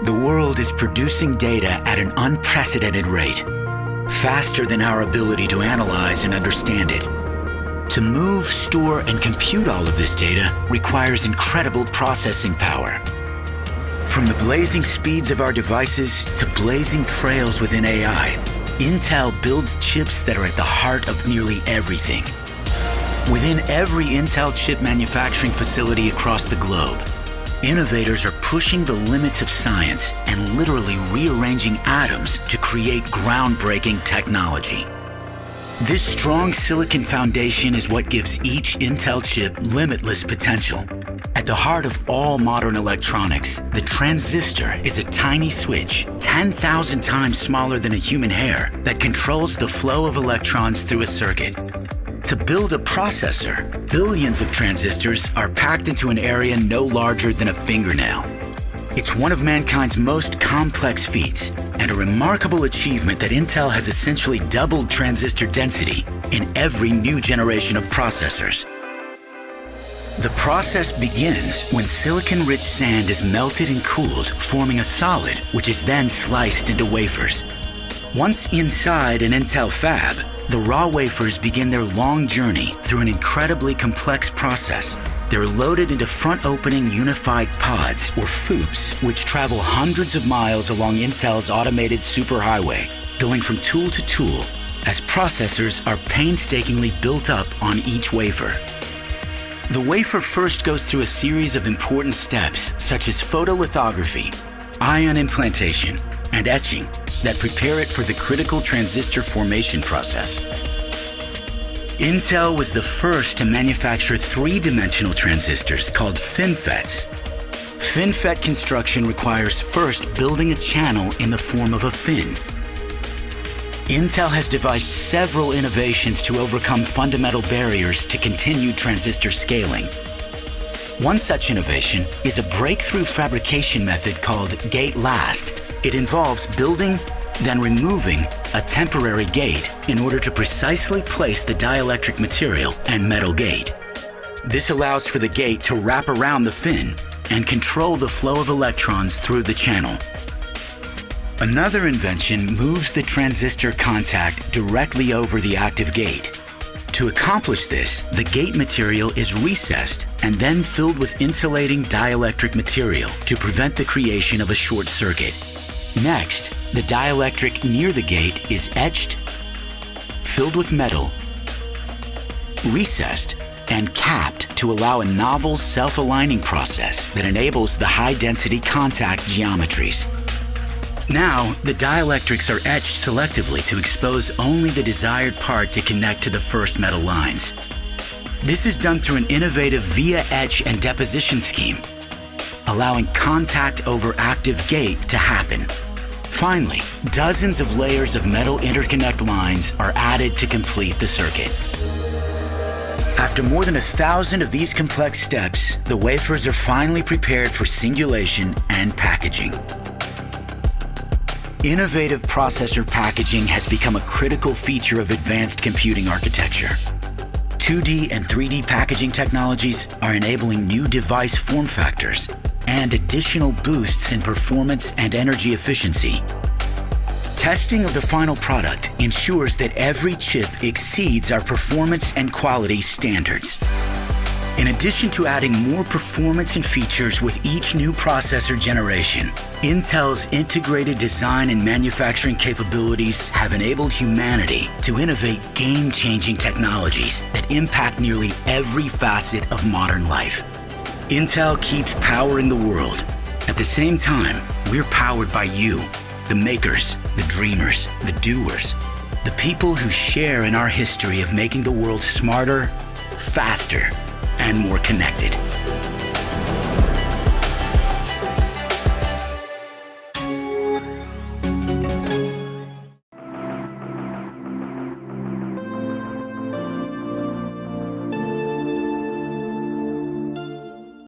The world is producing data at an unprecedented rate, faster than our ability to analyze and understand it. To move, store, and compute all of this data requires incredible processing power. From the blazing speeds of our devices to blazing trails within AI, Intel builds chips that are at the heart of nearly everything. Within every Intel chip manufacturing facility across the globe, innovators are pushing the limits of science and literally rearranging atoms to create groundbreaking technology. This strong silicon foundation is what gives each Intel chip limitless potential. At the heart of all modern electronics, the transistor is a tiny switch, 10,000 times smaller than a human hair, that controls the flow of electrons through a circuit. To build a processor, billions of transistors are packed into an area no larger than a fingernail. It's one of mankind's most complex feats, and a remarkable achievement that Intel has essentially doubled transistor density in every new generation of processors. The process begins when silicon-rich sand is melted and cooled, forming a solid, which is then sliced into wafers. Once inside an Intel fab, the raw wafers begin their long journey through an incredibly complex process. They're loaded into front-opening unified pods, or FOUPs, which travel hundreds of miles along Intel's automated superhighway, going from tool to tool, as processors are painstakingly built up on each wafer. The wafer first goes through a series of important steps, such as photolithography, ion implantation, and etching, that prepare it for the critical transistor formation process. Intel was the first to manufacture three-dimensional transistors called FinFETs. FinFET construction requires first building a channel in the form of a fin. Intel has devised several innovations to overcome fundamental barriers to continued transistor scaling. One such innovation is a breakthrough fabrication method called gate last. It involves building, then removing a temporary gate in order to precisely place the dielectric material and metal gate. This allows for the gate to wrap around the fin and control the flow of electrons through the channel. Another invention moves the transistor contact directly over the active gate. To accomplish this, the gate material is recessed and then filled with insulating dielectric material to prevent the creation of a short circuit. Next, the dielectric near the gate is etched, filled with metal, recessed, and capped to allow a novel self-aligning process that enables the high-density contact geometries. Now, the dielectrics are etched selectively to expose only the desired part to connect to the first metal lines. This is done through an innovative via etch and deposition scheme, allowing contact over active gate to happen. Finally, dozens of layers of metal interconnect lines are added to complete the circuit. After more than 1,000 of these complex steps, the wafers are finally prepared for singulation and packaging. Innovative processor packaging has become a critical feature of advanced computing architecture. 2D and 3D packaging technologies are enabling new device form factors and additional boosts in performance and energy efficiency. Testing of the final product ensures that every chip exceeds our performance and quality standards. In addition to adding more performance and features with each new processor generation, Intel's integrated design and manufacturing capabilities have enabled humanity to innovate game-changing technologies that impact nearly every facet of modern life. Intel keeps powering the world. At the same time, we're powered by you, the makers, the dreamers, the doers, the people who share in our history of making the world smarter, faster, and more connected.